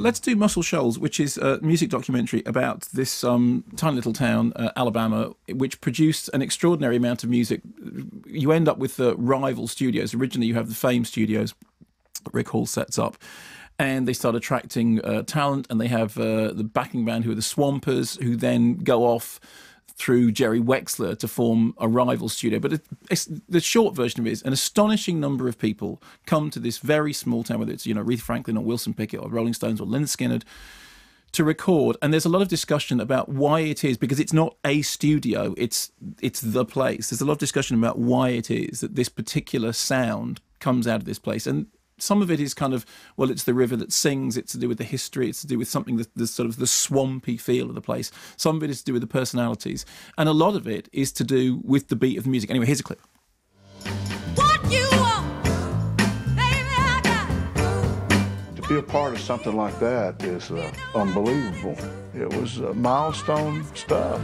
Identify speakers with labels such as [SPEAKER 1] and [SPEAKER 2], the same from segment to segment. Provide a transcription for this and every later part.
[SPEAKER 1] Let's do Muscle Shoals, which is a music documentary about this tiny little town, Alabama, which produced an extraordinary amount of music. You end up with the rival studios. Originally, you have the Fame Studios Rick Hall sets up, and they start attracting talent, and they have the backing band who are the Swampers, who then go off through Jerry Wexler to form a rival studio. But the short version of it is an astonishing number of people come to this very small town, whether it's Aretha Franklin or Wilson Pickett or Rolling Stones or Lynyrd Skynyrd, to record. And there's a lot of discussion about why it is, because it's not a studio, it's the place. There's a lot of discussion about why it is that this particular sound comes out of this place. And some of it is kind of, well, it's the river that sings, it's to do with the history, it's to do with something that the sort of the swampy feel of the place. Some of it is to do with the personalities. And a lot of it is to do with the beat of the music. Anyway, here's a clip.
[SPEAKER 2] What you want, baby, I got.
[SPEAKER 3] To be a part of something like that is unbelievable. It was milestone stuff.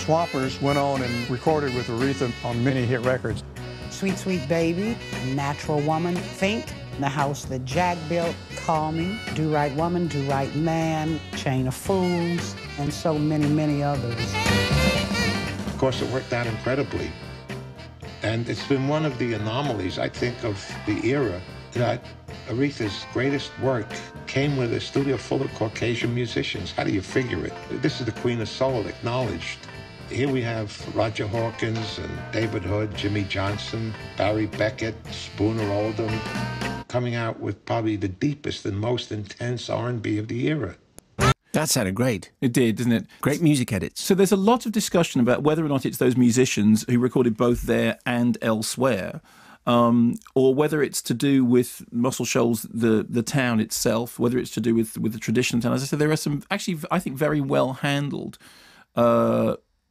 [SPEAKER 4] Swampers went on and recorded with Aretha on many hit records.
[SPEAKER 5] Sweet Sweet Baby, Natural Woman, Think, The House That Jack Built, Call Me, Do Right Woman, Do Right Man, Chain of Fools, and so many, many others.
[SPEAKER 6] Of course, it worked out incredibly. And it's been one of the anomalies, I think, of the era, that Aretha's greatest work came with a studio full of Caucasian musicians. How do you figure it? This is the Queen of Soul, acknowledged. Here we have Roger Hawkins and David Hood, Jimmy Johnson, Barry Beckett, Spooner Oldham, coming out with probably the deepest and most intense R&B of the era.
[SPEAKER 7] That sounded great.
[SPEAKER 1] It did, didn't it?
[SPEAKER 7] Great music edits.
[SPEAKER 1] So there's a lot of discussion about whether or not it's those musicians who recorded both there and elsewhere, or whether it's to do with Muscle Shoals, the town itself, whether it's to do with the tradition of the town. As I said, there are some, actually, I think, very well handled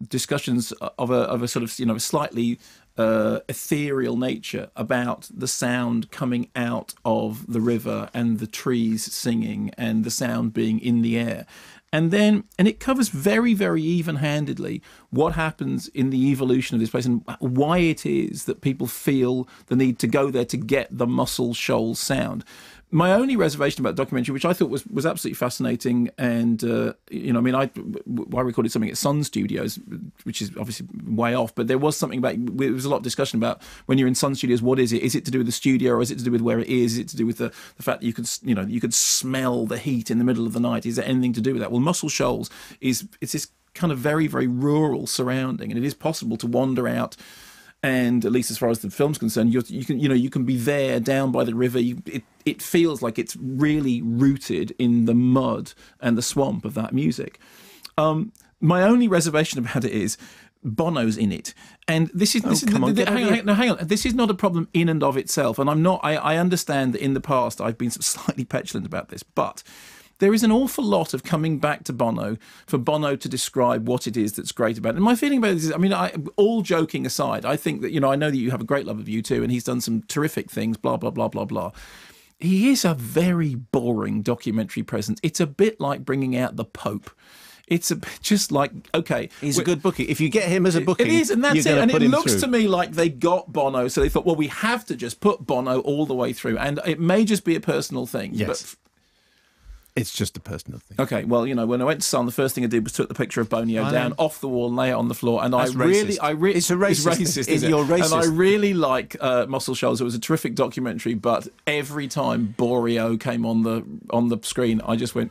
[SPEAKER 1] discussions of a sort of slightly ethereal nature about the sound coming out of the river and the trees singing and the sound being in the air. And it covers very, very even-handedly what happens in the evolution of this place and why it is that people feel the need to go there to get the Muscle Shoals sound. My only reservation about the documentary, which I thought was absolutely fascinating, and I recorded something at Sun Studios, which is obviously way off, but there was something about, there was a lot of discussion about when you're in Sun Studios, what is it? Is it to do with the studio, or is it to do with where it is? Is it to do with the fact that you could smell the heat in the middle of the night? Is there anything to do with that? Well, Muscle Shoals it's this kind of very, very rural surrounding, and it is possible to wander out. And at least as far as the film's concerned, you can be there down by the river. It feels like it's really rooted in the mud and the swamp of that music. My only reservation about it is Bono's in it, and hang on. This is not a problem in and of itself, and I understand that in the past I've been slightly petulant about this, but there is an awful lot of coming back to Bono for Bono to describe what it is that's great about it. And my feeling about it is, all joking aside, I think that, I know that you have a great love of U2 and he's done some terrific things, blah, blah, blah, blah, blah. He is a very boring documentary presence. It's a bit like bringing out the Pope. It's just like, okay.
[SPEAKER 7] He's a good bookie. If you get him as a bookie,
[SPEAKER 1] it is, and that's it. And it looks
[SPEAKER 7] through.
[SPEAKER 1] To me like they got Bono, so they thought, well, we have to just put Bono all the way through. And it may just be a personal thing.
[SPEAKER 7] Yes.
[SPEAKER 1] But
[SPEAKER 7] it's just a personal thing.
[SPEAKER 1] Okay, well, when I went to Sun, the first thing I did was took the picture of Bonio down off the wall and lay it on the floor. And
[SPEAKER 7] That's racist.
[SPEAKER 1] It's racist.
[SPEAKER 7] You're racist.
[SPEAKER 1] And I really like Muscle Shoals. It was a terrific documentary, but every time Borio came on the screen, I just went,